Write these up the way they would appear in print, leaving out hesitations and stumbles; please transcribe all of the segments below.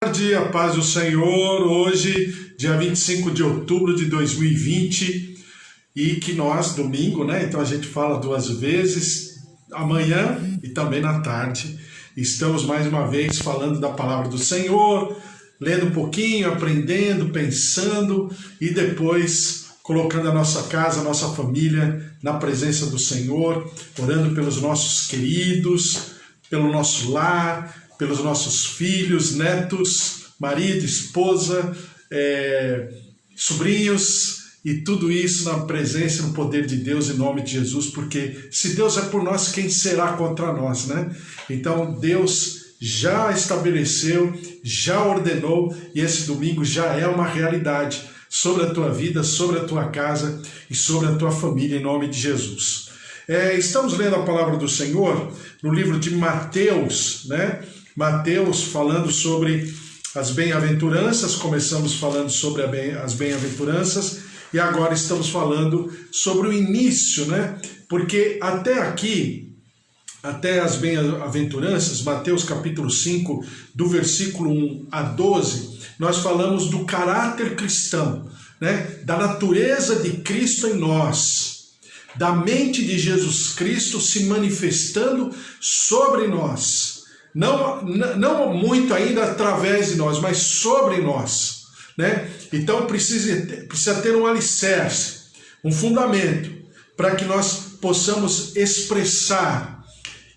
Tarde, a paz do Senhor, hoje, dia 25 de outubro de 2020, e que nós, domingo, né? Então a gente fala duas vezes, amanhã e também na tarde. Estamos mais uma vez falando da palavra do Senhor, lendo um pouquinho, aprendendo, pensando e depois colocando a nossa casa, a nossa família na presença do Senhor, orando pelos nossos queridos, pelo nosso lar, pelos nossos filhos, netos, marido, esposa, sobrinhos, e tudo isso na presença e no poder de Deus, em nome de Jesus, porque se Deus é por nós, quem será contra nós, né? Então Deus já estabeleceu, já ordenou, e esse domingo já é uma realidade sobre a tua vida, sobre a tua casa e sobre a tua família, em nome de Jesus. Estamos lendo a palavra do Senhor no livro de Mateus, né? Mateus falando sobre as bem-aventuranças, começamos falando sobre as bem-aventuranças e agora estamos falando sobre o início, né? Porque até aqui, até as bem-aventuranças, Mateus capítulo 5, do versículo 1 a 12, nós falamos do caráter cristão, né? Da natureza de Cristo em nós, da mente de Jesus Cristo se manifestando sobre nós. Não muito ainda através de nós, mas sobre nós, né? Então precisa ter um alicerce, um fundamento, para que nós possamos expressar.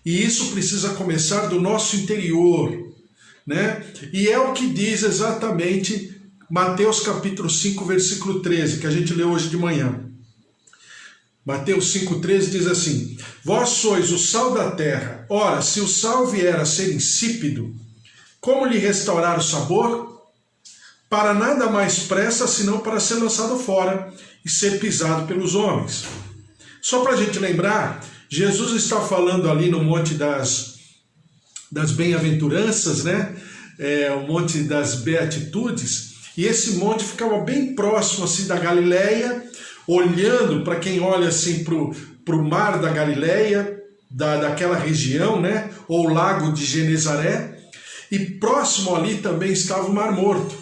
E isso precisa começar do nosso interior, né? E é o que diz exatamente Mateus capítulo 5, versículo 13, que a gente leu hoje de manhã. Mateus 5,13 diz assim: Vós sois o sal da terra. Ora, se o sal vier a ser insípido, como lhe restaurar o sabor? Para nada mais presta, senão para ser lançado fora e ser pisado pelos homens. Só para a gente lembrar, Jesus está falando ali no Monte das Bem-aventuranças, né? O Monte das Beatitudes, e esse monte ficava bem próximo assim da Galileia, olhando, para quem olha assim para o mar da Galileia, daquela região, né? Ou o lago de Genezaré, e próximo ali também estava o Mar Morto.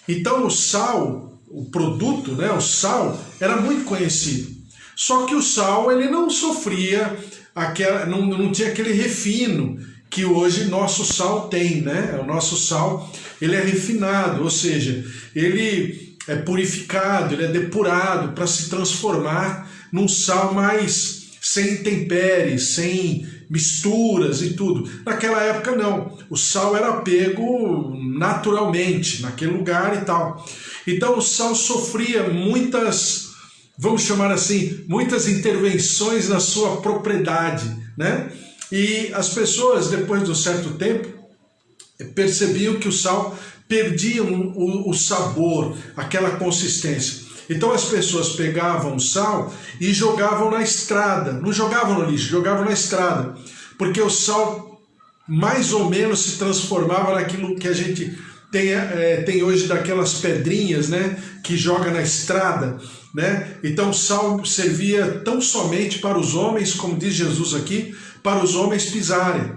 Então o sal, o produto, né? O sal era muito conhecido. Só que o sal ele não sofria não tinha aquele refino que hoje nosso sal tem, né? O nosso sal ele é refinado, ou seja, ele é purificado, ele é depurado para se transformar num sal mais sem intempéries, sem misturas e tudo. Naquela época não, o sal era pego naturalmente naquele lugar e tal. Então o sal sofria muitas, vamos chamar assim, muitas intervenções na sua propriedade, né? E as pessoas, depois de um certo tempo, percebiam que o sal perdia o sabor, aquela consistência. Então as pessoas pegavam o sal e jogavam na estrada, não jogavam no lixo, jogavam na estrada, porque o sal mais ou menos se transformava naquilo que a gente tem hoje daquelas pedrinhas, né, que joga na estrada, né? Então o sal servia tão somente para os homens, como diz Jesus aqui, para os homens pisarem.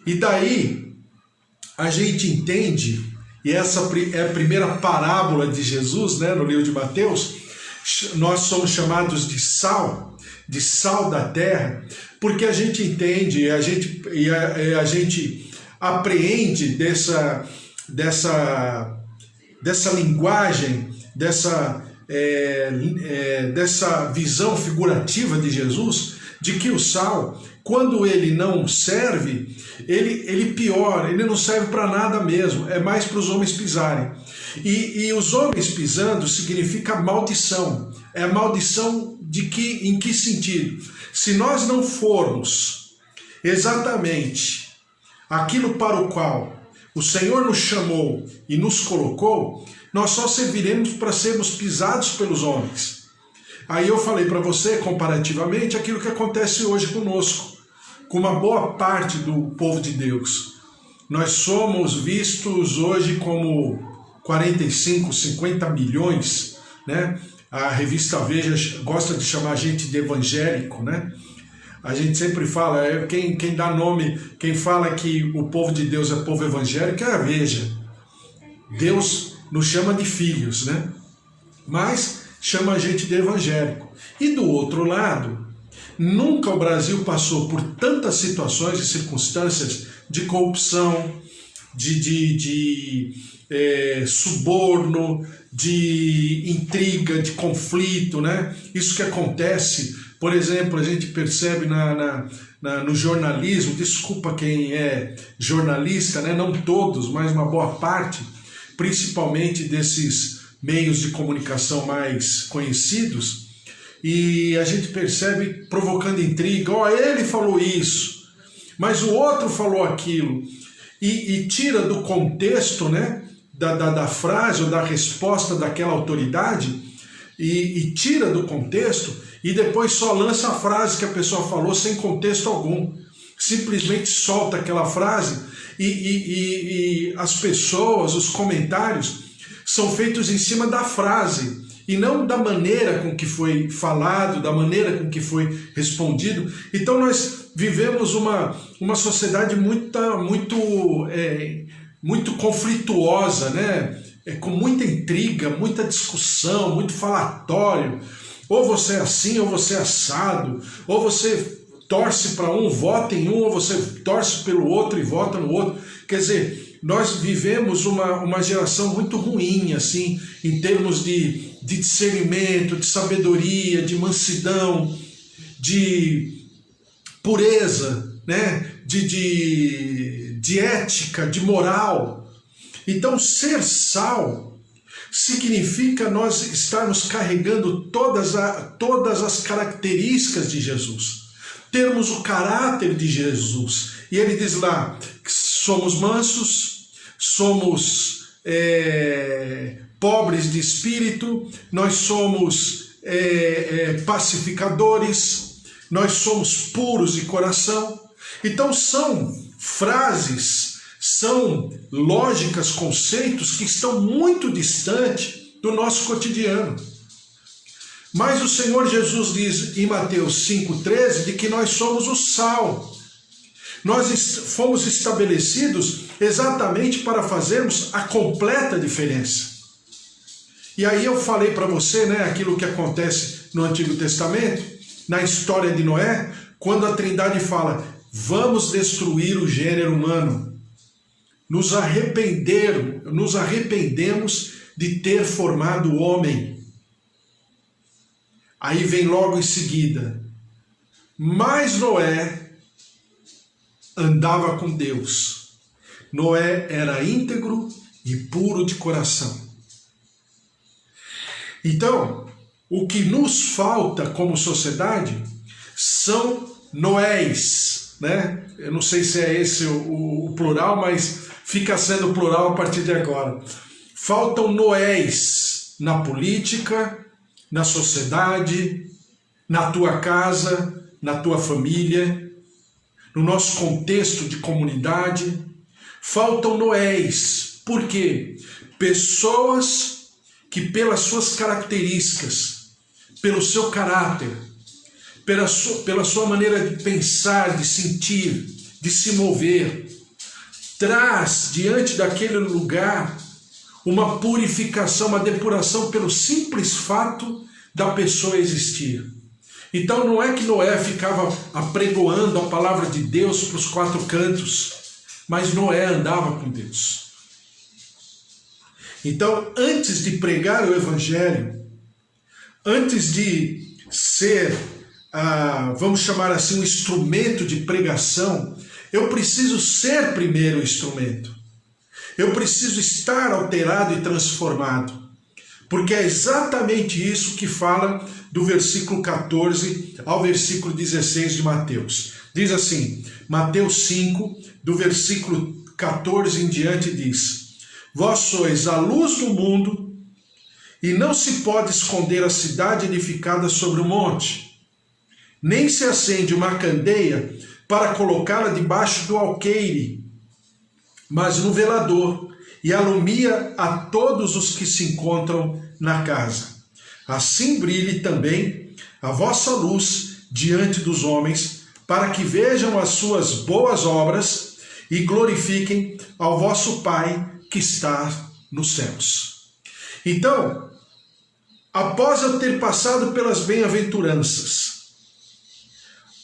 E daí a gente entende, e essa é a primeira parábola de Jesus, né, no livro de Mateus, nós somos chamados de sal da terra, porque a gente entende e a gente apreende dessa linguagem, dessa visão figurativa de Jesus, de que o sal, quando ele não serve, ele piora, ele não serve para nada mesmo, é mais para os homens pisarem. E os homens pisando significa maldição. É a maldição em que sentido? Se nós não formos exatamente aquilo para o qual o Senhor nos chamou e nos colocou, nós só serviremos para sermos pisados pelos homens. Aí eu falei para você, comparativamente, aquilo que acontece hoje conosco, com uma boa parte do povo de Deus. Nós somos vistos hoje como 45, 50 milhões, né? A revista Veja gosta de chamar a gente de evangélico, né? A gente sempre fala, quem dá nome, quem fala que o povo de Deus é povo evangélico, veja, Deus nos chama de filhos, né? Mas chama a gente de evangélico. E do outro lado, nunca o Brasil passou por tantas situações e circunstâncias de corrupção, de suborno, de intriga, de conflito, né? Isso que acontece, por exemplo, a gente percebe no jornalismo, desculpa quem é jornalista, né? Não todos, mas uma boa parte, principalmente desses meios de comunicação mais conhecidos, e a gente percebe provocando intriga, ele falou isso, mas o outro falou aquilo, e tira do contexto, né, da frase ou da resposta daquela autoridade, e tira do contexto, e depois só lança a frase que a pessoa falou sem contexto algum. Simplesmente solta aquela frase e as pessoas, os comentários, são feitos em cima da frase e não da maneira com que foi falado, da maneira com que foi respondido. Então nós vivemos uma sociedade muito conflituosa, né? Com muita intriga, muita discussão, muito falatório. Ou você é assim, ou você é assado, ou você torce para um, vota em um, ou você torce pelo outro e vota no outro. Quer dizer, nós vivemos uma geração muito ruim, assim, em termos de discernimento, de sabedoria, de mansidão, de pureza, né? de ética, de moral. Então, ser sal significa nós estarmos carregando todas as características de Jesus, termos o caráter de Jesus. E ele diz lá que somos mansos, somos pobres de espírito, nós somos pacificadores, nós somos puros de coração. Então são frases, são lógicas, conceitos que estão muito distantes do nosso cotidiano. Mas o Senhor Jesus diz em Mateus 5,13 de que nós somos o sal. Nós fomos estabelecidos exatamente para fazermos a completa diferença. E aí eu falei para você, né, aquilo que acontece no Antigo Testamento, na história de Noé, quando a Trindade fala, vamos destruir o gênero humano. Nos arrependemos de ter formado o homem. Aí vem logo em seguida, mas Noé andava com Deus. Noé era íntegro e puro de coração. Então, o que nos falta como sociedade são Noés, né? Eu não sei se é esse o plural, mas fica sendo plural a partir de agora. Faltam Noés na política, na sociedade, na tua casa, na tua família, no nosso contexto de comunidade. Faltam Noés. Por quê? Pessoas que pelas suas características, pelo seu caráter, pela sua maneira de pensar, de sentir, de se mover, traz diante daquele lugar uma purificação, uma depuração pelo simples fato da pessoa existir. Então não é que Noé ficava apregoando a palavra de Deus para os quatro cantos, mas Noé andava com Deus. Então, antes de pregar o Evangelho, antes de ser, vamos chamar assim, um instrumento de pregação, eu preciso ser primeiro o instrumento. Eu preciso estar alterado e transformado. Porque é exatamente isso que fala do versículo 14 ao versículo 16 de Mateus. Diz assim, Mateus 5, do versículo 14 em diante, diz: Vós sois a luz do mundo, e não se pode esconder a cidade edificada sobre o monte, nem se acende uma candeia para colocá-la debaixo do alqueire, mas no velador, e alumia a todos os que se encontram na casa. Assim brilhe também a vossa luz diante dos homens, para que vejam as suas boas obras e glorifiquem ao vosso Pai que está nos céus. Então, após eu ter passado pelas bem-aventuranças,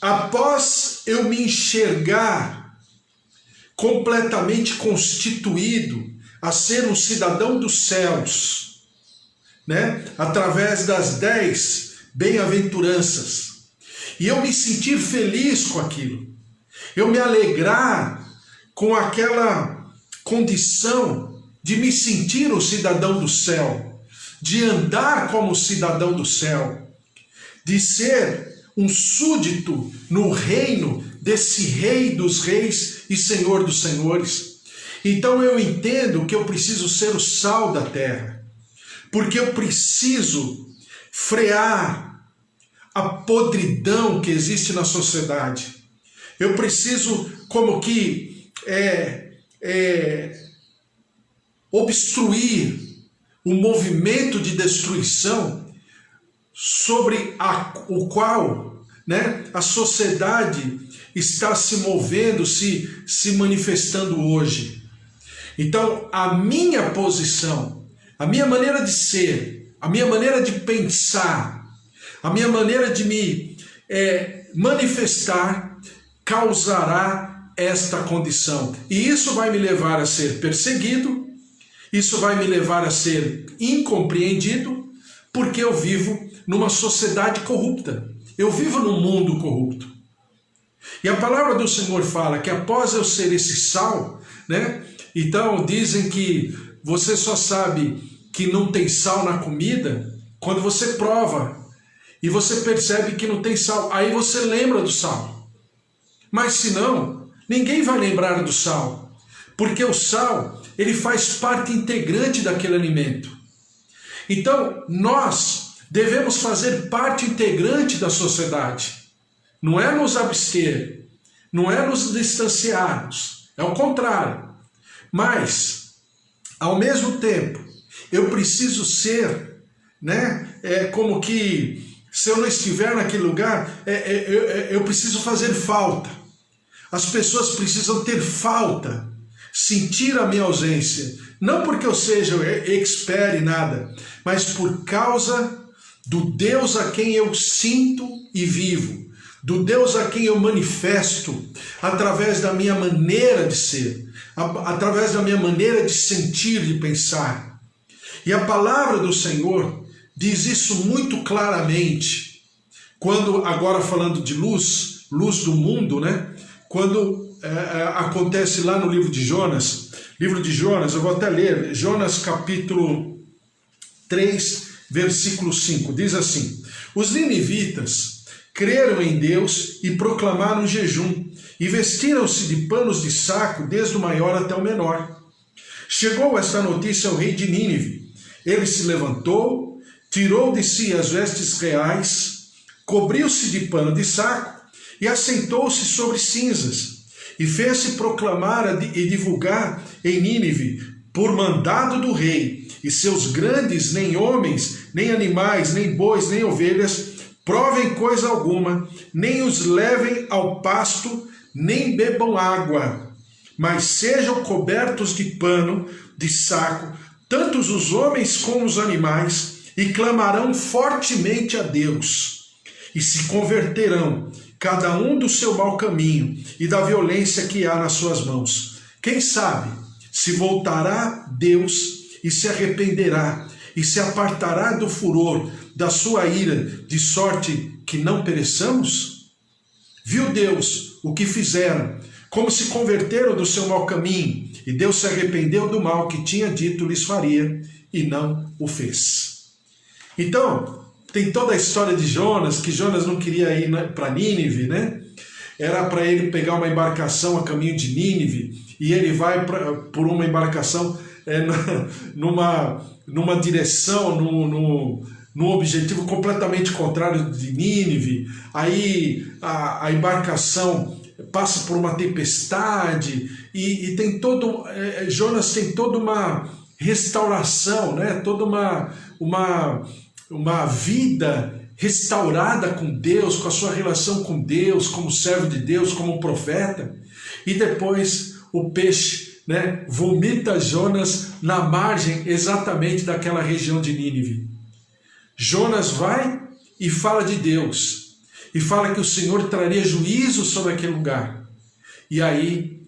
após eu me enxergar completamente constituído a ser um cidadão dos céus, né? Através das 10 bem-aventuranças, e eu me sentir feliz com aquilo, eu me alegrar com aquela condição de me sentir um cidadão do céu, de andar como cidadão do céu, de ser um súdito no reino desse Rei dos Reis e Senhor dos Senhores. Então eu entendo que eu preciso ser o sal da terra, porque eu preciso frear a podridão que existe na sociedade. Eu preciso como que obstruir o movimento de destruição sobre o qual, né, a sociedade está se movendo, se manifestando hoje. Então, a minha posição, a minha maneira de ser, a minha maneira de pensar, a minha maneira de me manifestar causará esta condição. E isso vai me levar a ser perseguido, isso vai me levar a ser incompreendido, porque eu vivo numa sociedade corrupta. Eu vivo num mundo corrupto. E a palavra do Senhor fala que após eu ser esse sal, né? Então dizem que você só sabe que não tem sal na comida quando você prova e você percebe que não tem sal. Aí você lembra do sal. Mas se não, ninguém vai lembrar do sal, porque o sal, ele faz parte integrante daquele alimento. Então nós devemos fazer parte integrante da sociedade. Não é nos abster, não é nos distanciarmos, é o contrário. Mas, ao mesmo tempo, eu preciso ser, né, como que, se eu não estiver naquele lugar, eu preciso fazer falta. As pessoas precisam ter falta, sentir a minha ausência. Não porque eu seja expert em nada, mas por causa do Deus a quem eu sinto e vivo, do Deus a quem eu manifesto através da minha maneira de ser, através da minha maneira de sentir, de pensar. E a palavra do Senhor diz isso muito claramente, quando, agora falando de luz, luz do mundo, né? Quando acontece lá no livro de Jonas, eu vou até ler, Jonas capítulo 3, versículo 5, diz assim: os ninivitas creram em Deus e proclamaram jejum, e vestiram-se de panos de saco, desde o maior até o menor. Chegou esta notícia ao rei de Nínive. Ele se levantou, tirou de si as vestes reais, cobriu-se de pano de saco e assentou-se sobre cinzas, e fez-se proclamar e divulgar em Nínive, por mandado do rei, e seus grandes, nem homens, nem animais, nem bois, nem ovelhas, provem coisa alguma, nem os levem ao pasto, nem bebam água, mas sejam cobertos de pano, de saco, tantos os homens como os animais, e clamarão fortemente a Deus, e se converterão, cada um do seu mau caminho e da violência que há nas suas mãos. Quem sabe se voltará Deus e se arrependerá, e se apartará do furor da sua ira, de sorte que não pereçamos? Viu Deus o que fizeram, como se converteram do seu mau caminho, e Deus se arrependeu do mal que tinha dito lhes faria, e não o fez. Então, tem toda a história de Jonas, que Jonas não queria ir para Nínive, né? Era para ele pegar uma embarcação a caminho de Nínive, e ele vai por uma embarcação numa direção, num objetivo completamente contrário de Nínive. Aí a embarcação passa por uma tempestade, e tem todo, Jonas tem toda uma restauração, né? Toda uma vida restaurada com Deus, com a sua relação com Deus, como servo de Deus, como profeta, e depois o peixe, né, vomita Jonas na margem exatamente daquela região de Nínive. Jonas vai e fala de Deus, e fala que o Senhor traria juízo sobre aquele lugar. E aí,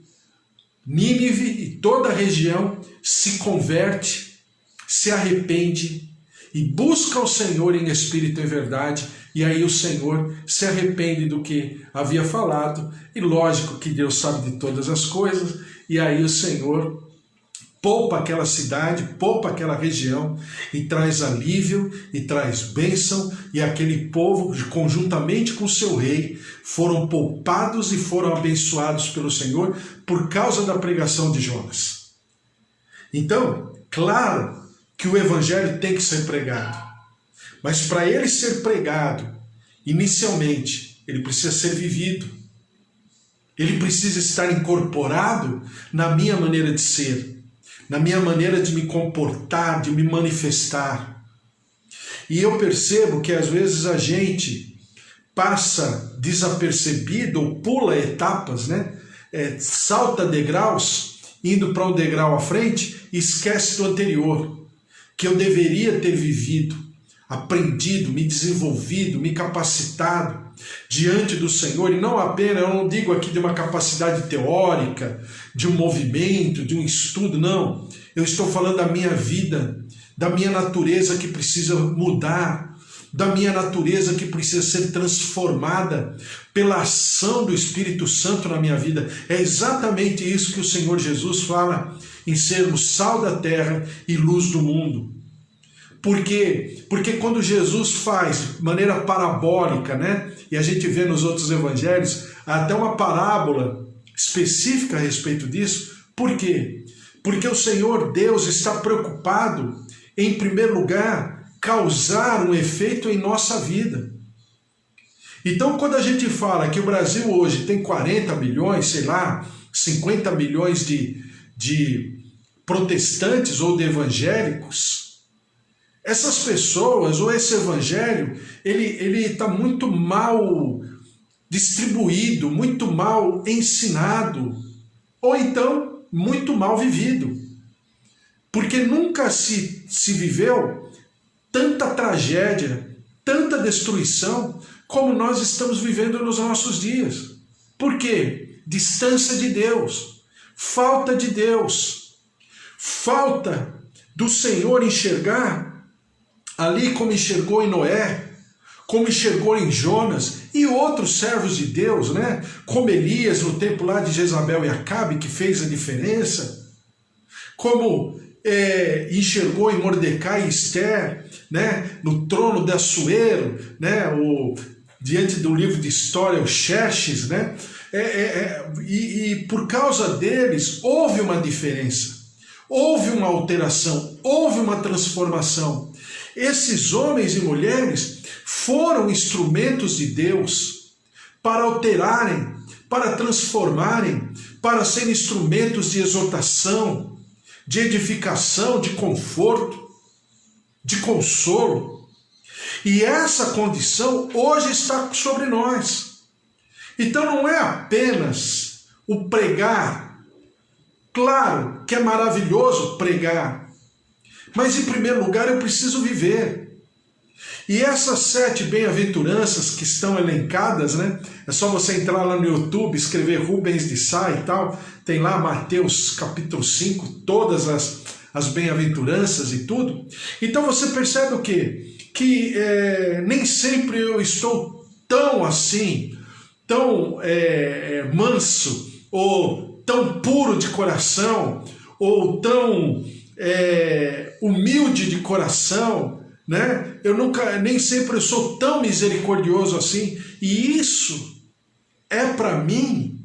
Nínive e toda a região se converte, se arrepende e busca o Senhor em espírito e verdade. E aí o Senhor se arrepende do que havia falado. E lógico que Deus sabe de todas as coisas. E aí o Senhor poupa aquela cidade, poupa aquela região e traz alívio e traz bênção, e aquele povo, conjuntamente com seu rei, foram poupados e foram abençoados pelo Senhor por causa da pregação de Jonas. Então, claro que o evangelho tem que ser pregado, mas para ele ser pregado, inicialmente, ele precisa ser vivido. Ele precisa estar incorporado na minha maneira de ser, na minha maneira de me comportar, de me manifestar. E eu percebo que às vezes a gente passa desapercebido ou pula etapas, né? Salta degraus, indo para um degrau à frente e esquece do anterior, que eu deveria ter vivido, aprendido, me desenvolvido, me capacitado diante do Senhor. E não apenas, eu não digo aqui de uma capacidade teórica, de um movimento, de um estudo, não. Eu estou falando da minha vida, da minha natureza que precisa mudar, da minha natureza que precisa ser transformada pela ação do Espírito Santo na minha vida. É exatamente isso que o Senhor Jesus fala em sermos sal da terra e luz do mundo. Por quê? Porque quando Jesus faz de maneira parabólica, né? E a gente vê nos outros evangelhos até uma parábola específica a respeito disso. Por quê? Porque o Senhor Deus está preocupado, em primeiro lugar, causar um efeito em nossa vida. Então, quando a gente fala que o Brasil hoje tem 40 milhões, sei lá, 50 milhões de protestantes ou de evangélicos, essas pessoas, ou esse evangelho, ele está muito mal distribuído, muito mal ensinado, ou então muito mal vivido. Porque nunca se viveu tanta tragédia, tanta destruição, como nós estamos vivendo nos nossos dias. Por quê? Distância de Deus, falta de Deus, falta do Senhor enxergar ali como enxergou em Noé, como enxergou em Jonas e outros servos de Deus, né? Como Elias no tempo lá de Jezabel e Acabe, que fez a diferença, como enxergou em Mordecai e Esther, né? No trono de Assuero, né? Diante do livro de história, o Xerxes, né? E por causa deles houve uma diferença, houve uma alteração, houve uma transformação. Esses homens e mulheres foram instrumentos de Deus para alterarem, para transformarem, para serem instrumentos de exortação, de edificação, de conforto, de consolo. E essa condição hoje está sobre nós. Então não é apenas o pregar. Claro que é maravilhoso pregar, mas em primeiro lugar eu preciso viver. E essas 7 bem-aventuranças que estão elencadas, né? É só você entrar lá no YouTube, escrever Rubens de Sá e tal, tem lá Mateus capítulo 5, todas as bem-aventuranças e tudo. Então você percebe o quê? Que nem sempre eu estou tão assim, tão manso, ou tão puro de coração, ou tão humilde de coração, né? Nem sempre eu sou tão misericordioso assim, e isso é para mim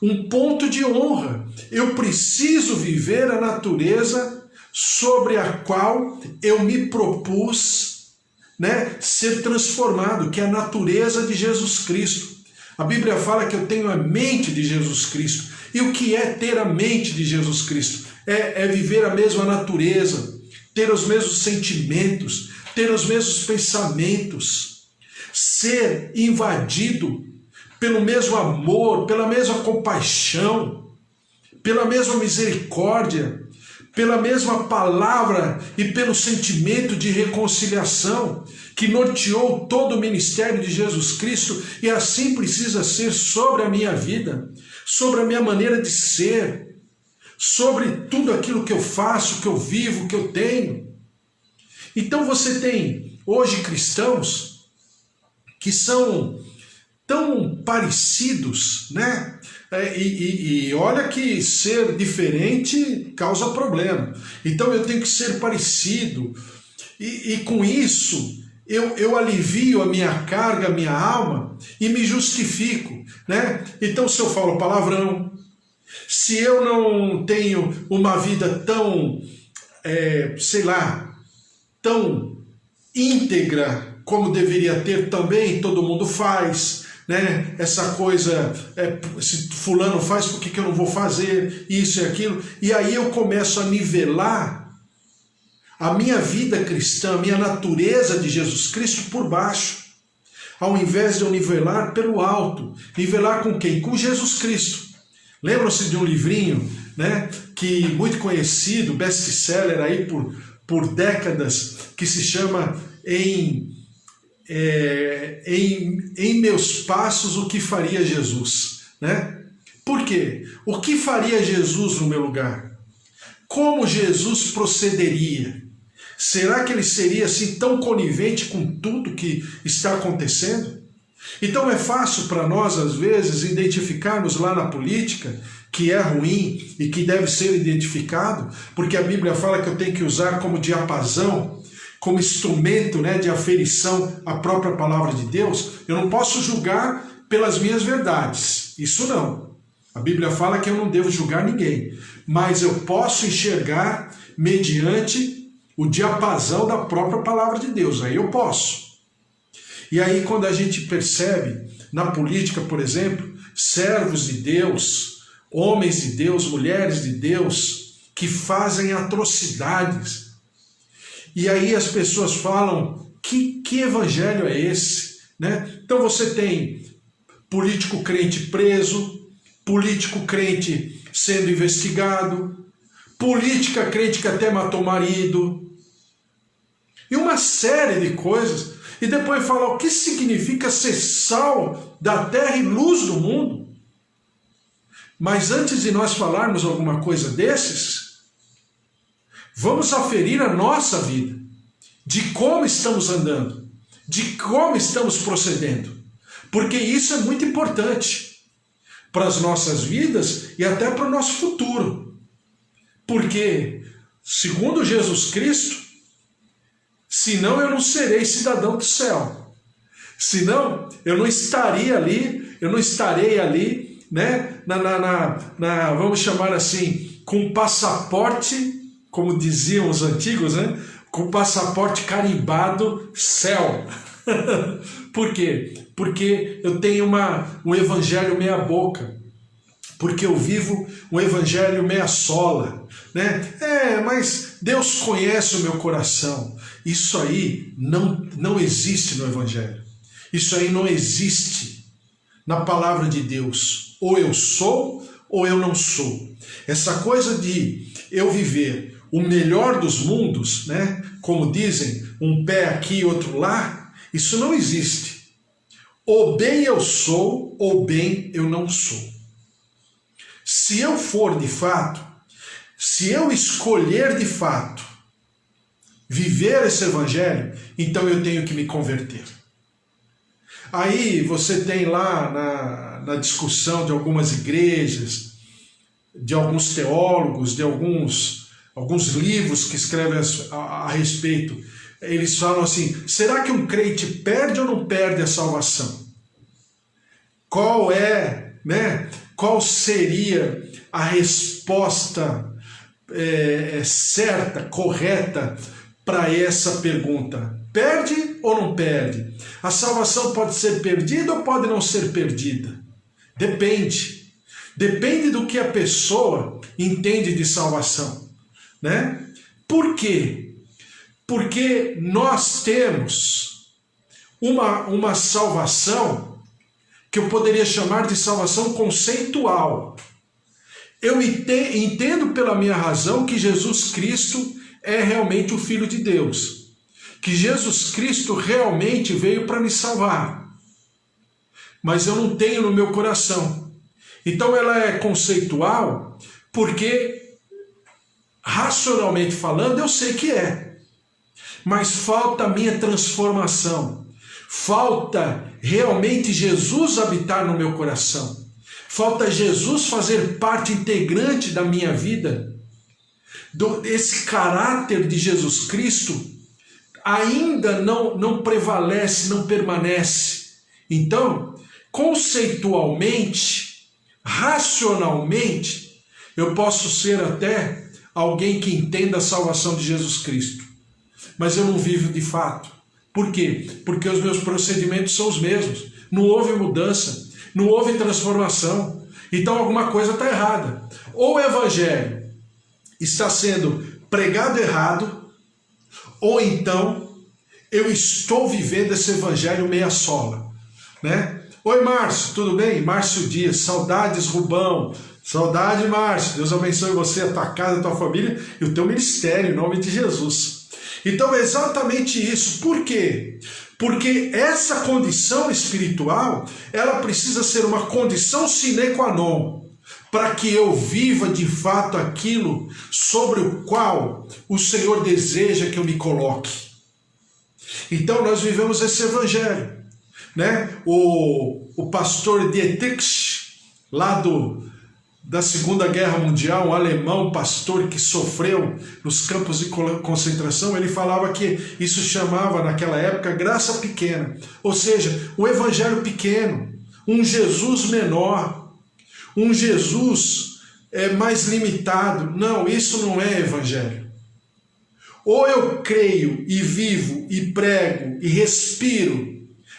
um ponto de honra. Eu preciso viver a natureza sobre a qual eu me propus, né, ser transformado, que é a natureza de Jesus Cristo. A Bíblia fala que eu tenho a mente de Jesus Cristo. E o que é ter a mente de Jesus Cristo? É viver a mesma natureza, ter os mesmos sentimentos, ter os mesmos pensamentos, ser invadido pelo mesmo amor, pela mesma compaixão, pela mesma misericórdia, pela mesma palavra e pelo sentimento de reconciliação que norteou todo o ministério de Jesus Cristo, e assim precisa ser sobre a minha vida, sobre a minha maneira de ser, sobre tudo aquilo que eu faço, que eu vivo, que eu tenho. Então você tem hoje cristãos que são tão parecidos, né? E olha que ser diferente causa problema. Então eu tenho que ser parecido. E com isso eu alivio a minha carga, a minha alma e me justifico, né? Então se eu falo palavrão, se eu não tenho uma vida tão, sei lá, tão íntegra como deveria ter também, todo mundo faz, né? Essa coisa, se fulano faz, por que eu não vou fazer isso e aquilo? E aí eu começo a nivelar a minha vida cristã, a minha natureza de Jesus Cristo por baixo, ao invés de eu nivelar pelo alto. Nivelar com quem? Com Jesus Cristo. Lembram-se de um livrinho, né, que muito conhecido, best-seller aí por décadas, que se chama Em Meus Passos, o que faria Jesus, né? Por quê? O que faria Jesus no meu lugar? Como Jesus procederia? Será que ele seria assim tão conivente com tudo que está acontecendo? Então é fácil para nós, às vezes, identificarmos lá na política que é ruim e que deve ser identificado, porque a Bíblia fala que eu tenho que usar como diapasão, como instrumento, né, de aferição à própria palavra de Deus. Eu não posso julgar pelas minhas verdades, isso não. A Bíblia fala que eu não devo julgar ninguém, mas eu posso enxergar mediante o diapasão da própria palavra de Deus, aí eu posso. E aí quando a gente percebe, na política, por exemplo, servos de Deus, homens de Deus, mulheres de Deus, que fazem atrocidades, e aí as pessoas falam, que evangelho é esse? Né? Então você tem político crente preso, político crente sendo investigado, política crente que até matou marido, e uma série de coisas. E depois fala o que significa ser sal da terra e luz do mundo. Mas antes de nós falarmos alguma coisa desses, vamos aferir a nossa vida, de como estamos andando, de como estamos procedendo, porque isso é muito importante para as nossas vidas e até para o nosso futuro. Porque, segundo Jesus Cristo, senão eu não serei cidadão do céu. Senão eu não estaria ali, eu não estarei ali, né, vamos chamar assim, com passaporte, como diziam os antigos, né, com passaporte carimbado céu. Por quê? Porque eu tenho um evangelho meia boca. Porque eu vivo um evangelho meia sola, né? Mas Deus conhece o meu coração. Isso aí não existe no evangelho. Isso aí não existe na palavra de Deus. Ou eu sou, ou eu não sou. Essa coisa de eu viver o melhor dos mundos, né? Como dizem, um pé aqui e outro lá, isso não existe. Ou bem eu sou, ou bem eu não sou. Se eu for de fato, se eu escolher de fato viver esse evangelho, então eu tenho que me converter. Aí você tem lá na discussão de algumas igrejas, de alguns teólogos, de alguns livros que escrevem a respeito, eles falam assim, será que um crente perde ou não perde a salvação? Qual seria a resposta certa, correta para essa pergunta? Perde ou não perde? A salvação pode ser perdida ou pode não ser perdida? Depende. Depende do que a pessoa entende de salvação, né? Por quê? Porque nós temos uma salvação que eu poderia chamar de salvação conceitual. Eu entendo pela minha razão que Jesus Cristo é realmente o Filho de Deus. Que Jesus Cristo realmente veio para me salvar. Mas eu não tenho no meu coração. Então ela é conceitual porque, racionalmente falando, eu sei que é. Mas falta a minha transformação. Falta realmente Jesus habitar no meu coração. Falta Jesus fazer parte integrante da minha vida. Esse caráter de Jesus Cristo ainda não prevalece, não permanece. Então, conceitualmente, racionalmente, eu posso ser até alguém que entenda a salvação de Jesus Cristo. Mas eu não vivo de fato. Por quê? Porque os meus procedimentos são os mesmos. Não houve mudança, não houve transformação. Então alguma coisa está errada. Ou o evangelho está sendo pregado errado, ou então eu estou vivendo esse evangelho meia sola, né? Oi, Márcio, tudo bem? Márcio Dias, saudades, Rubão. Saudade, Márcio. Deus abençoe você, a tua casa, a tua família e o teu ministério, em nome de Jesus. Então é exatamente isso. Por quê? Porque essa condição espiritual, ela precisa ser uma condição sine qua non, para que eu viva de fato aquilo sobre o qual o Senhor deseja que eu me coloque. Então nós vivemos esse evangelho, né? O pastor Dietrich, lá da Segunda Guerra Mundial, um alemão pastor que sofreu nos campos de concentração, ele falava que isso chamava naquela época graça pequena, ou seja, um evangelho pequeno, um Jesus menor, um Jesus mais limitado. Não, isso não é evangelho. Ou eu creio e vivo e prego e respiro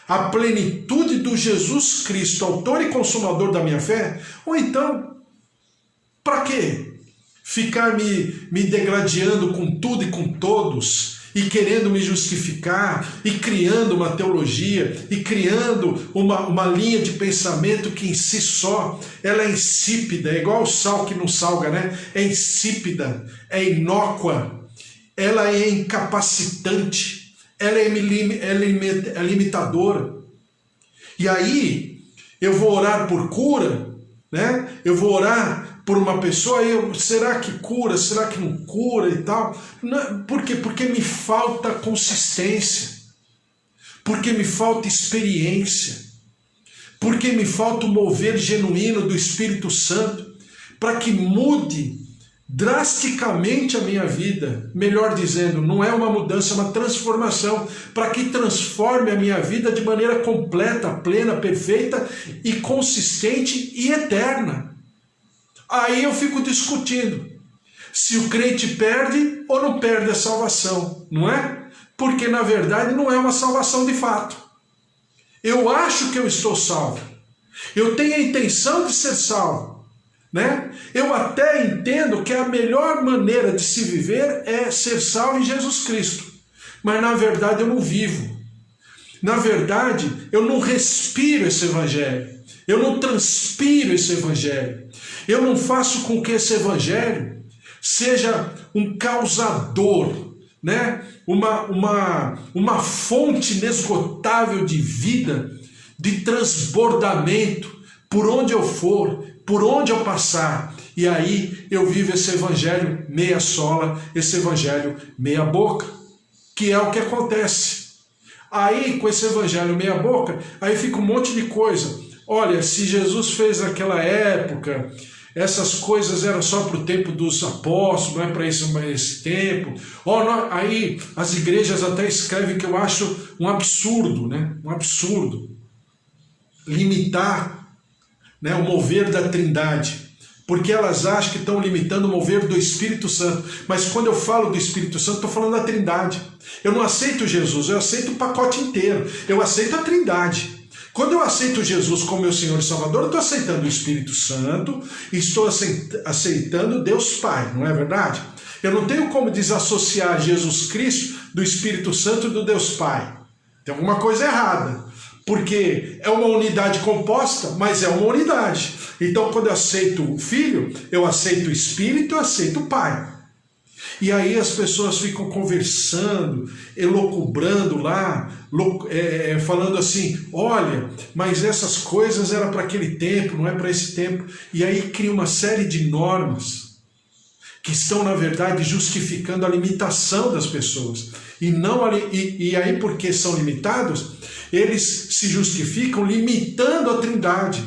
a plenitude do Jesus Cristo, autor e consumador da minha fé, ou então, para quê? Ficar me degladiando com tudo e com todos, e querendo me justificar, e criando uma teologia, e criando uma linha de pensamento que em si só, ela é insípida, é igual o sal que não salga, né? É insípida, é inócua, ela é incapacitante, ela é limitadora. E aí, eu vou orar por cura, né? Eu vou orar por uma pessoa, será que cura, será que não cura e tal? Não, por quê? Porque me falta consistência, porque me falta experiência, porque me falta o mover genuíno do Espírito Santo, para que mude drasticamente a minha vida. Melhor dizendo, não é uma mudança, é uma transformação, para que transforme a minha vida de maneira completa, plena, perfeita e consistente e eterna. Aí eu fico discutindo se o crente perde ou não perde a salvação, não é? Porque na verdade não é uma salvação de fato. Eu acho que eu estou salvo, eu tenho a intenção de ser salvo, né? Eu até entendo que a melhor maneira de se viver é ser salvo em Jesus Cristo, mas na verdade eu não vivo. Na verdade eu não respiro esse evangelho, eu não transpiro esse evangelho. Eu não faço com que esse evangelho seja um causador, né? uma fonte inesgotável de vida, de transbordamento, por onde eu for, por onde eu passar. E aí eu vivo esse evangelho meia sola, esse evangelho meia boca, que é o que acontece. Aí com esse evangelho meia boca, aí fica um monte de coisa. Olha, se Jesus fez naquela época, essas coisas eram só para o tempo dos apóstolos, não é para esse tempo. Aí as igrejas até escrevem que eu acho um absurdo, né? Um absurdo limitar, né, o mover da Trindade, porque elas acham que estão limitando o mover do Espírito Santo. Mas quando eu falo do Espírito Santo, estou falando da Trindade. Eu não aceito Jesus, eu aceito o pacote inteiro, eu aceito a Trindade. Quando eu aceito Jesus como meu Senhor e Salvador, eu estou aceitando o Espírito Santo e estou aceitando Deus Pai, não é verdade? Eu não tenho como desassociar Jesus Cristo do Espírito Santo e do Deus Pai. Tem alguma coisa errada. Porque é uma unidade composta, mas é uma unidade. Então, quando eu aceito o Filho, eu aceito o Espírito, eu aceito o Pai. E aí as pessoas ficam conversando, elucubrando lá, falando assim, olha, mas essas coisas eram para aquele tempo, não é para esse tempo. E aí cria uma série de normas que estão, na verdade, justificando a limitação das pessoas. E aí, porque são limitados, eles se justificam limitando a Trindade,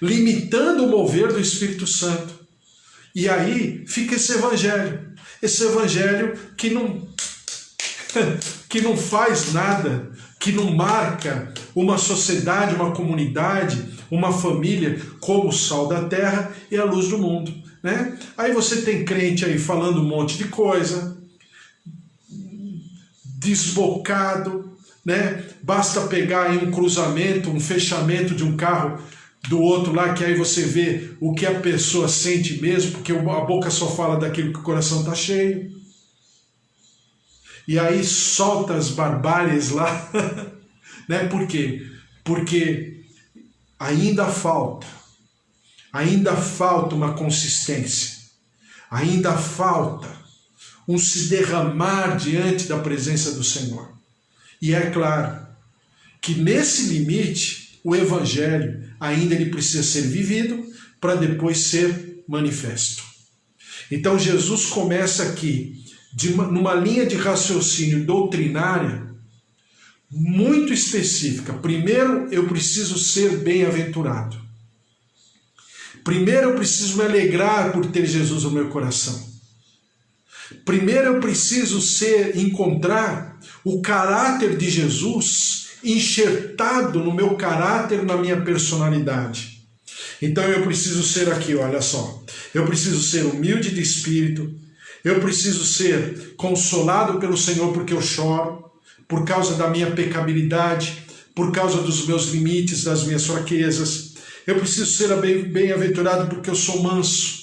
limitando o mover do Espírito Santo. E aí fica esse evangelho que não faz nada, que não marca uma sociedade, uma comunidade, uma família como o sal da terra e a luz do mundo, né? Aí você tem crente aí falando um monte de coisa, desbocado, né? Basta pegar aí um cruzamento, um fechamento de um carro do outro lá, que aí você vê o que a pessoa sente mesmo, porque a boca só fala daquilo que o coração está cheio. E aí solta as barbáries lá, né? Por quê? Porque ainda falta uma consistência, ainda falta um se derramar diante da presença do Senhor. E é claro que nesse limite, o Evangelho ainda ele precisa ser vivido para depois ser manifesto. Então Jesus começa aqui numa linha de raciocínio doutrinária muito específica. Primeiro, eu preciso ser bem-aventurado. Primeiro, eu preciso me alegrar por ter Jesus no meu coração. Primeiro, eu preciso encontrar o caráter de Jesus enxertado no meu caráter, na minha personalidade. Então eu preciso ser aqui, olha só. Eu preciso ser humilde de espírito. Eu preciso ser consolado pelo Senhor porque eu choro, por causa da minha pecabilidade, por causa dos meus limites, das minhas fraquezas. Eu preciso ser bem-aventurado porque eu sou manso.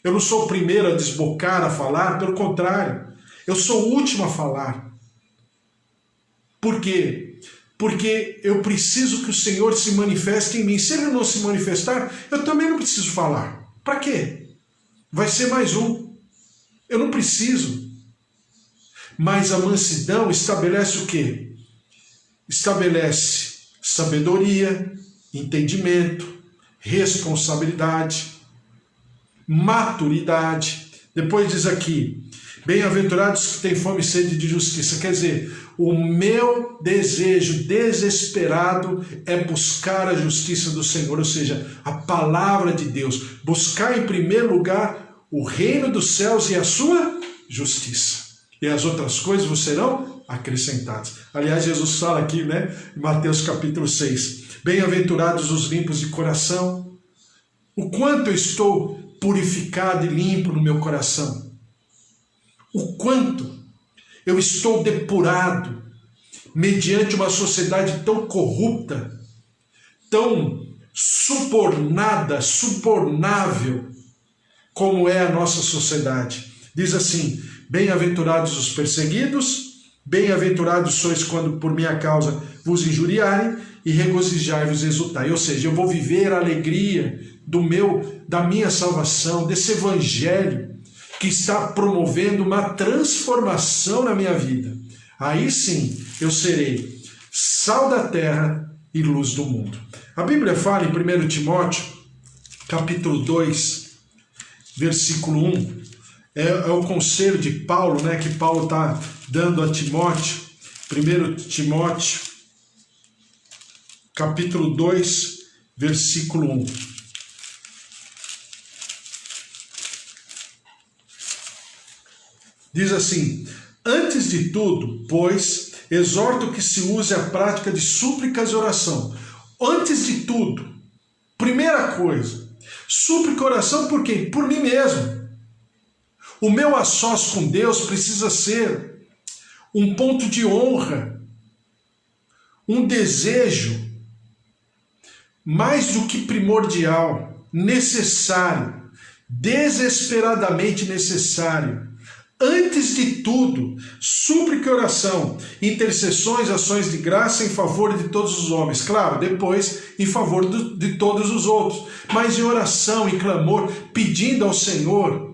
Eu não sou o primeiro a desbocar, a falar, pelo contrário. Eu sou o último a falar. Por quê? Porque eu preciso que o Senhor se manifeste em mim. Se Ele não se manifestar, eu também não preciso falar. Para quê? Vai ser mais um. Eu não preciso. Mas a mansidão estabelece o quê? Estabelece sabedoria, entendimento, responsabilidade, maturidade. Depois diz aqui, bem-aventurados que têm fome e sede de justiça. Quer dizer, o meu desejo desesperado é buscar a justiça do Senhor, ou seja, a palavra de Deus. Buscar em primeiro lugar o reino dos céus e a sua justiça. E as outras coisas vos serão acrescentadas. Aliás, Jesus fala aqui, né, em Mateus capítulo 6. Bem-aventurados os limpos de coração. O quanto eu estou purificado e limpo no meu coração. O quanto eu estou depurado mediante uma sociedade tão corrupta, tão subornável como é a nossa sociedade. Diz assim, bem-aventurados os perseguidos, bem-aventurados sois quando por minha causa vos injuriarem, e regozijai-vos e exultai. Ou seja, eu vou viver a alegria da minha salvação, desse evangelho que está promovendo uma transformação na minha vida. Aí sim, eu serei sal da terra e luz do mundo. A Bíblia fala em 1 Timóteo, capítulo 2, versículo 1, é o conselho de Paulo, né, que Paulo está dando a Timóteo. 1 Timóteo, capítulo 2, versículo 1. Diz assim, antes de tudo, pois, exorto que se use a prática de súplicas e oração. Antes de tudo, primeira coisa, súplica e oração por quem? Por mim mesmo. O meu a sós com Deus precisa ser um ponto de honra, um desejo mais do que primordial, necessário, desesperadamente necessário. Antes de tudo, súplica e oração, intercessões, ações de graça em favor de todos os homens. Claro, depois em favor de todos os outros. Mas em oração e clamor, pedindo ao Senhor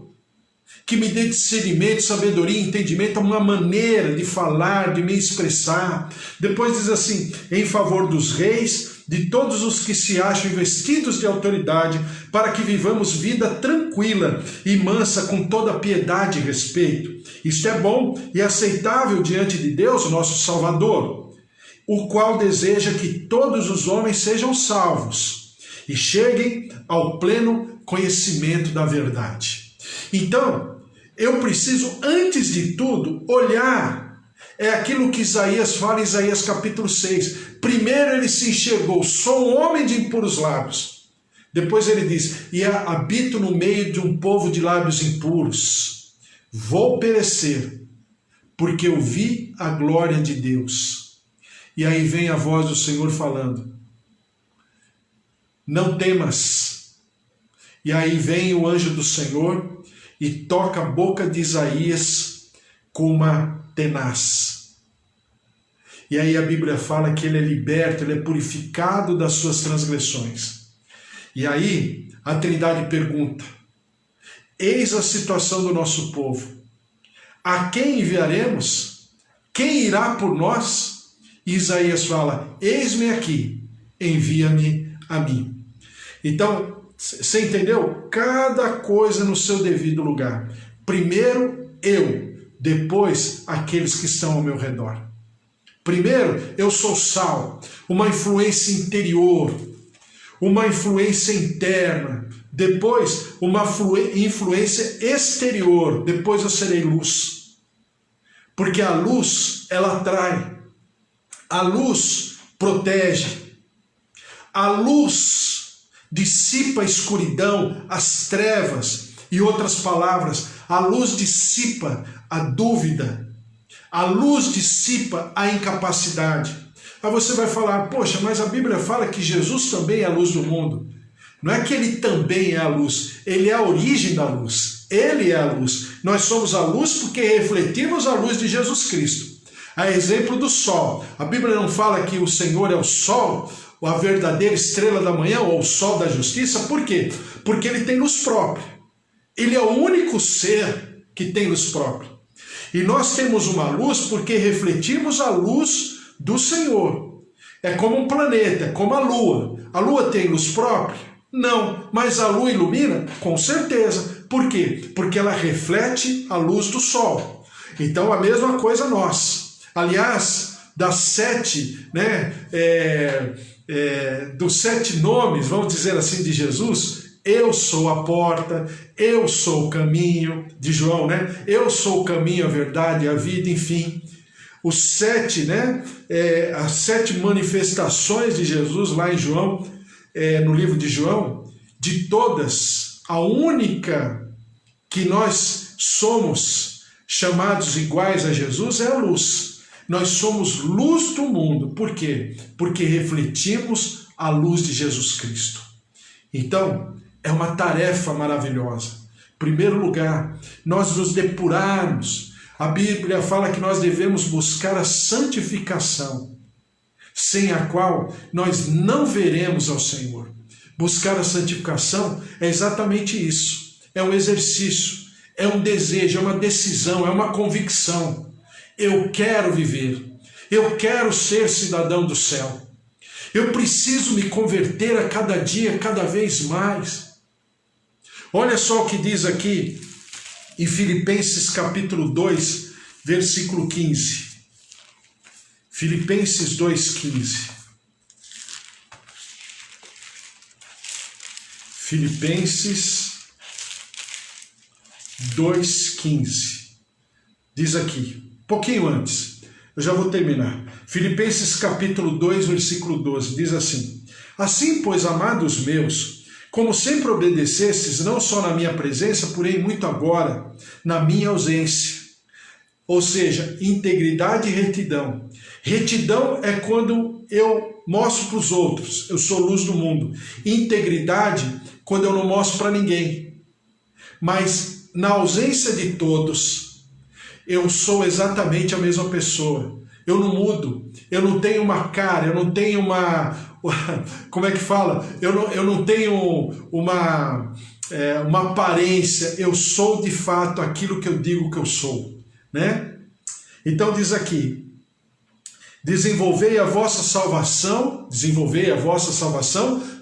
que me dê discernimento, sabedoria, entendimento, uma maneira de falar, de me expressar. Depois diz assim, em favor dos reis, de todos os que se acham investidos de autoridade, para que vivamos vida tranquila e mansa com toda piedade e respeito. Isto é bom e aceitável diante de Deus, nosso Salvador, o qual deseja que todos os homens sejam salvos e cheguem ao pleno conhecimento da verdade. Então, eu preciso, antes de tudo, olhar. É aquilo que Isaías fala em Isaías capítulo 6. Primeiro ele se enxergou, sou um homem de impuros lábios. Depois ele diz, e habito no meio de um povo de lábios impuros. Vou perecer, porque eu vi a glória de Deus. E aí vem a voz do Senhor falando, não temas. E aí vem o anjo do Senhor e toca a boca de Isaías com uma tenaz. E aí a Bíblia fala que ele é liberto, ele é purificado das suas transgressões. E aí a Trindade pergunta, eis a situação do nosso povo. A quem enviaremos? Quem irá por nós? E Isaías fala, eis-me aqui, envia-me a mim. Então, você entendeu? Cada coisa no seu devido lugar. Primeiro eu, depois aqueles que estão ao meu redor. Primeiro, eu sou sal, uma influência interior, uma influência interna. Depois, uma influência exterior. Depois eu serei luz. Porque a luz, ela atrai. A luz protege. A luz dissipa a escuridão, as trevas. E outras palavras, a luz dissipa a dúvida. A luz dissipa a incapacidade. Aí você vai falar, poxa, mas a Bíblia fala que Jesus também é a luz do mundo. Não é que ele também é a luz, ele é a origem da luz. Ele é a luz. Nós somos a luz porque refletimos a luz de Jesus Cristo. A exemplo do sol. A Bíblia não fala que o Senhor é o sol, a verdadeira estrela da manhã, ou o sol da justiça. Por quê? Porque ele tem luz própria. Ele é o único ser que tem luz própria. E nós temos uma luz porque refletimos a luz do Senhor. É como um planeta, é como a Lua. A Lua tem luz própria? Não, mas a Lua ilumina? Com certeza. Por quê? Porque ela reflete a luz do Sol. Então a mesma coisa nós. Aliás, das sete, dos 7 nomes, vamos dizer assim, de Jesus, eu sou a porta, eu sou o caminho, de João, né? Eu sou o caminho, a verdade, a vida, enfim. Os 7, as 7 manifestações de Jesus lá em João, no livro de João, de todas, a única que nós somos chamados iguais a Jesus é a luz. Nós somos luz do mundo. Por quê? Porque refletimos a luz de Jesus Cristo. Então, é uma tarefa maravilhosa. Em primeiro lugar, nós nos depurarmos. A Bíblia fala que nós devemos buscar a santificação, sem a qual nós não veremos ao Senhor. Buscar a santificação é exatamente isso. É um exercício, é um desejo, é uma decisão, é uma convicção. Eu quero viver, eu quero ser cidadão do céu. Eu preciso me converter a cada dia, cada vez mais. Olha só o que diz aqui em Filipenses capítulo 2, versículo 15. Filipenses 2,15. Filipenses 2,15. Diz aqui, um pouquinho antes, eu já vou terminar. Filipenses capítulo 2, versículo 12, diz assim: assim, pois, amados meus, como sempre obedecestes, não só na minha presença, porém muito agora, na minha ausência. Ou seja, integridade e retidão. Retidão é quando eu mostro para os outros, eu sou luz do mundo. Integridade, quando eu não mostro para ninguém. mas na ausência de todos, eu sou exatamente a mesma pessoa. Eu não mudo, eu não tenho uma cara, eu não tenho uma... Como é que fala? Eu não tenho uma aparência, eu sou de fato aquilo que eu digo que eu sou, né? Então diz aqui, desenvolvei a vossa salvação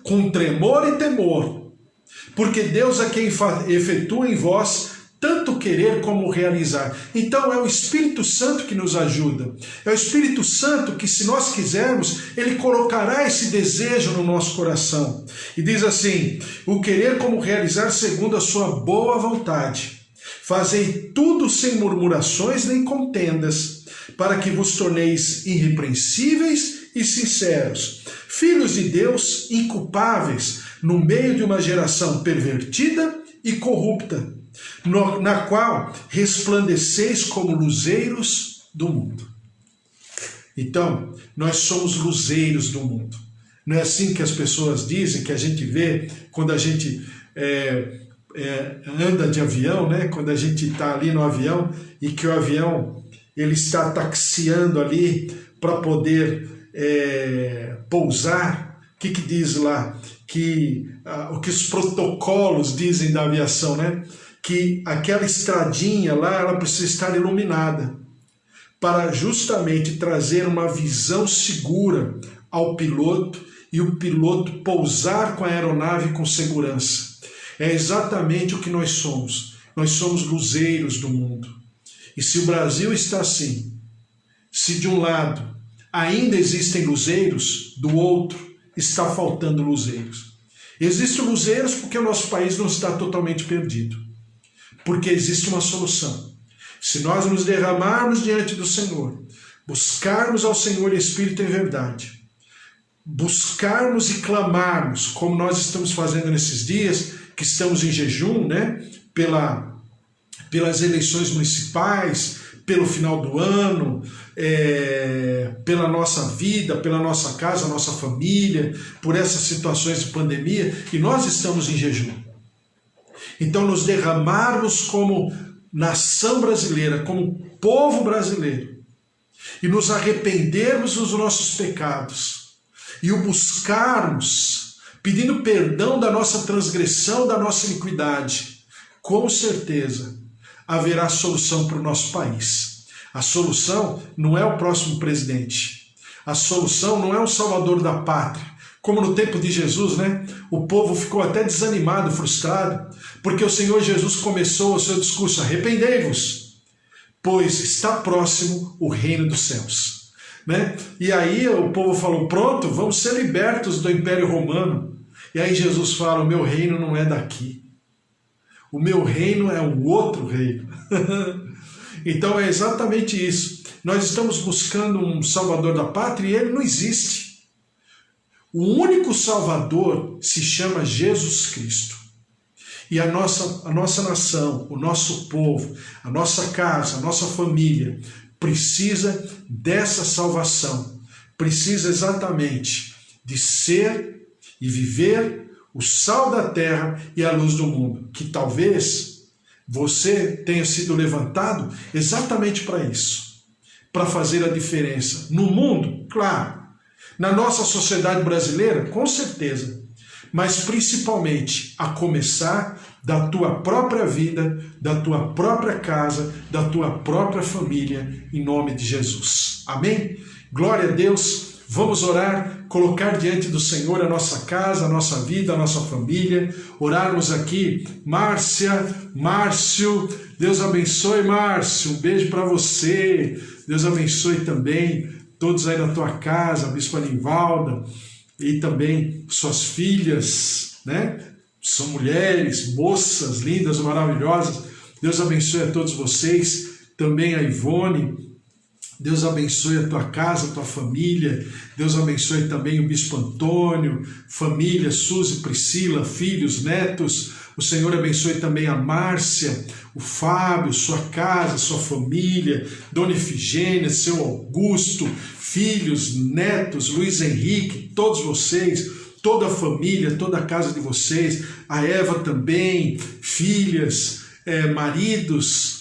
com tremor e temor, porque Deus é quem efetua em vós tanto querer como realizar. Então é o Espírito Santo que nos ajuda. É o Espírito Santo que, se nós quisermos, ele colocará esse desejo no nosso coração. E diz assim, o querer como realizar segundo a sua boa vontade. Fazei tudo sem murmurações nem contendas, para que vos torneis irrepreensíveis e sinceros, filhos de Deus inculpáveis, no meio de uma geração pervertida e corrupta, na qual resplandeceis como luzeiros do mundo. Então, nós somos luzeiros do mundo. Não é assim que as pessoas dizem, que a gente vê quando a gente anda de avião, né? Quando a gente está ali no avião e que o avião ele está taxiando ali para poder pousar. O que diz lá? O que os protocolos dizem da aviação, né? Que aquela estradinha lá, ela precisa estar iluminada para justamente trazer uma visão segura ao piloto e o piloto pousar com a aeronave com segurança. É exatamente o que nós somos. Nós somos luzeiros do mundo. E se o Brasil está assim, se de um lado ainda existem luzeiros, do outro está faltando luzeiros. Existem luzeiros porque o nosso país não está totalmente perdido. Porque existe uma solução. Se nós nos derramarmos diante do Senhor, buscarmos ao Senhor em espírito e verdade, buscarmos e clamarmos, como nós estamos fazendo nesses dias, que estamos em jejum, né? Pelas eleições municipais, pelo final do ano, pela nossa vida, pela nossa casa, nossa família, por essas situações de pandemia, e nós estamos em jejum. Então, nos derramarmos como nação brasileira, como povo brasileiro, e nos arrependermos dos nossos pecados, e o buscarmos, pedindo perdão da nossa transgressão, da nossa iniquidade, com certeza haverá solução para o nosso país. A solução não é o próximo presidente, a solução não é o salvador da pátria, como no tempo de Jesus, né? O povo ficou até desanimado, frustrado, porque o Senhor Jesus começou o seu discurso: arrependei-vos, pois está próximo o reino dos céus. Né? E aí o povo falou, pronto, vamos ser libertos do Império Romano. E aí Jesus fala, o meu reino não é daqui. O meu reino é um outro reino. Então é exatamente isso. Nós estamos buscando um salvador da pátria e ele não existe. O único Salvador se chama Jesus Cristo. E a nossa nação, o nosso povo, a nossa casa, a nossa família precisa dessa salvação. Precisa exatamente de ser e viver o sal da terra e a luz do mundo. Que talvez você tenha sido levantado exatamente para isso. Para fazer a diferença. No mundo, claro. Na nossa sociedade brasileira, com certeza, mas principalmente a começar da tua própria vida, da tua própria casa, da tua própria família, em nome de Jesus. Amém? Glória a Deus. Vamos orar, colocar diante do Senhor a nossa casa, a nossa vida, a nossa família. Orarmos aqui. Márcia, Márcio, Deus abençoe, Márcio. Um beijo para você. Deus abençoe também todos aí na tua casa, a Bispa Nivalda, e também suas filhas, né? São mulheres, moças lindas, maravilhosas. Deus abençoe a todos vocês. Também a Ivone. Deus abençoe a tua casa, a tua família. Deus abençoe também o Bispo Antônio, família, Suzy, Priscila, filhos, netos. O Senhor abençoe também a Márcia, o Fábio, sua casa, sua família, Dona Efigênia, seu Augusto, filhos, netos, Luiz Henrique, todos vocês. toda a família, toda a casa de vocês, a Eva também, filhas, maridos,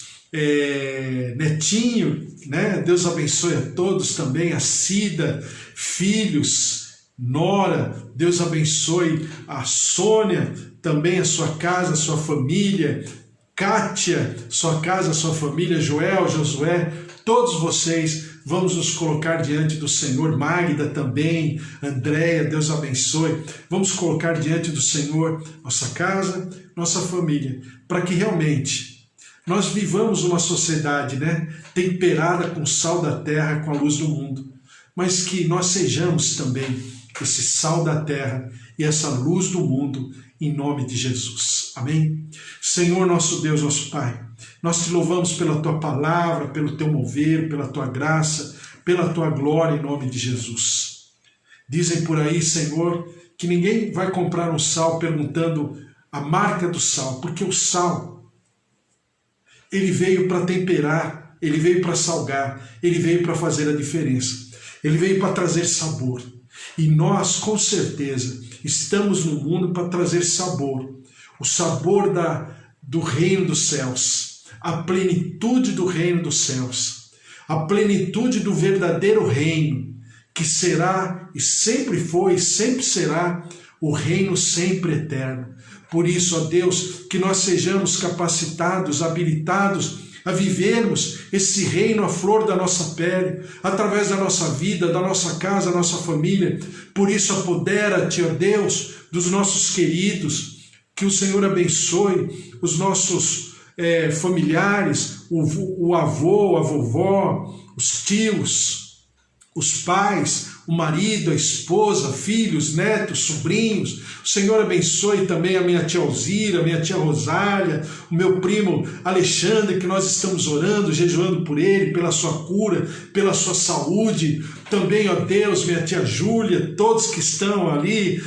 netinho, né? Deus abençoe a todos também, a Cida, filhos, nora, Deus abençoe a Sônia, também a sua casa, a sua família, Kátia, sua casa, sua família, Joel, Josué, todos vocês, vamos nos colocar diante do Senhor, Magda também, Andréia, Deus abençoe, vamos colocar diante do Senhor nossa casa, nossa família, para que realmente nós vivamos uma sociedade, né, temperada com o sal da terra, com a luz do mundo, mas que nós sejamos também esse sal da terra e essa luz do mundo, em nome de Jesus. Amém? Senhor nosso Deus, nosso Pai, nós te louvamos pela Tua palavra, pelo Teu mover, pela Tua graça, pela Tua glória, em nome de Jesus. Dizem por aí, Senhor, que ninguém vai comprar um sal perguntando a marca do sal, porque o sal, ele veio para temperar, ele veio para salgar, ele veio para fazer a diferença, ele veio para trazer sabor. E nós, com certeza, estamos no mundo para trazer sabor, o sabor do reino dos céus, a plenitude do reino dos céus, a plenitude do verdadeiro reino, que será e sempre foi e sempre será o reino sempre eterno. Por isso, ó Deus, que nós sejamos capacitados, habilitados a vivermos esse reino à flor da nossa pele, através da nossa vida, da nossa casa, da nossa família. Por isso, apodera-te, ó Deus, dos nossos queridos, que o Senhor abençoe os nossos familiares, o avô, a vovó, os tios, os pais, o marido, a esposa, filhos, netos, sobrinhos. O Senhor abençoe também a minha tia Alzira, a minha tia Rosália, o meu primo Alexandre, que nós estamos orando, jejuando por ele, pela sua cura, pela sua saúde. Também, ó Deus, minha tia Júlia, todos que estão ali,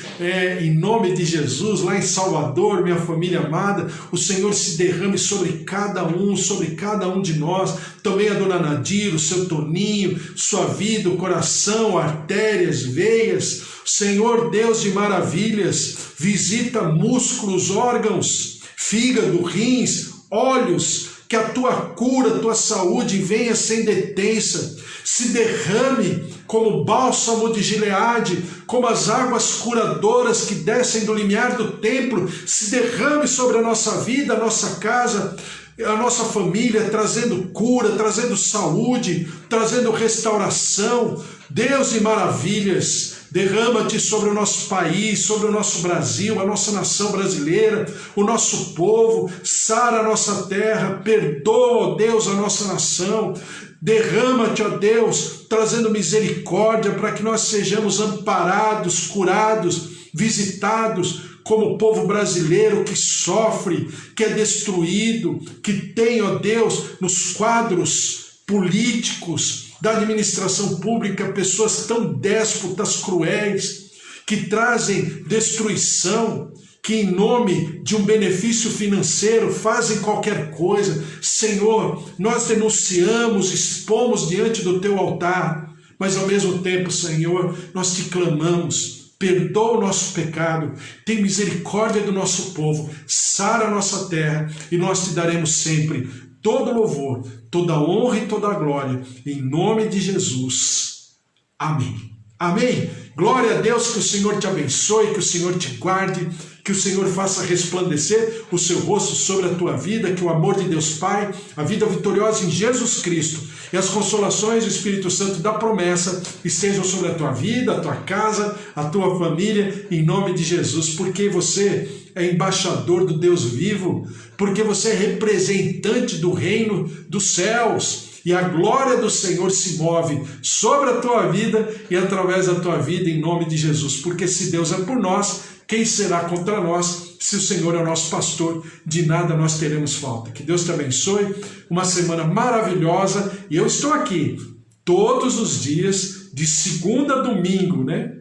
em nome de Jesus, lá em Salvador, minha família amada, o Senhor se derrame sobre cada um de nós. Também a dona Nadir, o seu Toninho, sua vida, o coração, artérias, veias. Senhor Deus de maravilhas, visita músculos, órgãos, fígado, rins, olhos, que a tua cura, a tua saúde venha sem detença, se derrame como bálsamo de Gileade, como as águas curadoras que descem do limiar do templo, se derrame sobre a nossa vida, a nossa casa, a nossa família, trazendo cura, trazendo saúde, trazendo restauração. Deus de maravilhas, derrama-te sobre o nosso país, sobre o nosso Brasil, a nossa nação brasileira, o nosso povo, sara a nossa terra, perdoa, ó Deus, a nossa nação. Derrama-te, ó Deus, trazendo misericórdia para que nós sejamos amparados, curados, visitados, como o povo brasileiro que sofre, que é destruído, que tem, ó Deus, nos quadros políticos da administração pública, pessoas tão déspotas, cruéis, que trazem destruição, que em nome de um benefício financeiro fazem qualquer coisa. Senhor, nós denunciamos, expomos diante do teu altar, mas ao mesmo tempo, Senhor, nós te clamamos, perdoa o nosso pecado, tem misericórdia do nosso povo, sara a nossa terra, e nós te daremos sempre todo louvor, toda honra e toda glória, em nome de Jesus. Amém. Amém. Glória a Deus, que o Senhor te abençoe, que o Senhor te guarde, que o Senhor faça resplandecer o seu rosto sobre a tua vida, que o amor de Deus Pai, a vida vitoriosa em Jesus Cristo e as consolações do Espírito Santo da promessa estejam sobre a tua vida, a tua casa, a tua família, em nome de Jesus, porque você é embaixador do Deus vivo, porque você é representante do reino dos céus, e a glória do Senhor se move sobre a tua vida e através da tua vida, em nome de Jesus, porque se Deus é por nós, quem será contra nós? Se o Senhor é o nosso pastor, de nada nós teremos falta. Que Deus te abençoe, uma semana maravilhosa, e eu estou aqui todos os dias, de segunda a domingo, né?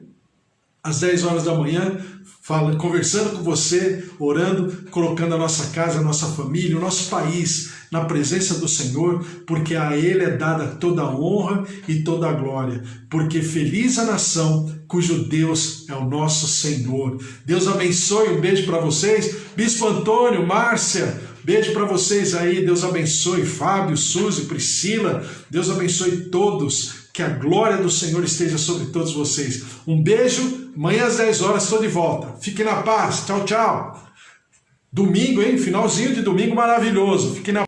às 10 horas da manhã, conversando com você, orando, colocando a nossa casa, a nossa família, o nosso país na presença do Senhor, porque a Ele é dada toda a honra e toda a glória, porque feliz a nação cujo Deus é o nosso Senhor. Deus abençoe, um beijo para vocês. Bispo Antônio, Márcia, beijo para vocês aí, Deus abençoe. Fábio, Suzy, Priscila, Deus abençoe todos. Que a glória do Senhor esteja sobre todos vocês. Um beijo, amanhã às 10 horas estou de volta. Fiquem na paz, tchau, tchau. Domingo, hein? Finalzinho de domingo maravilhoso. Fiquem na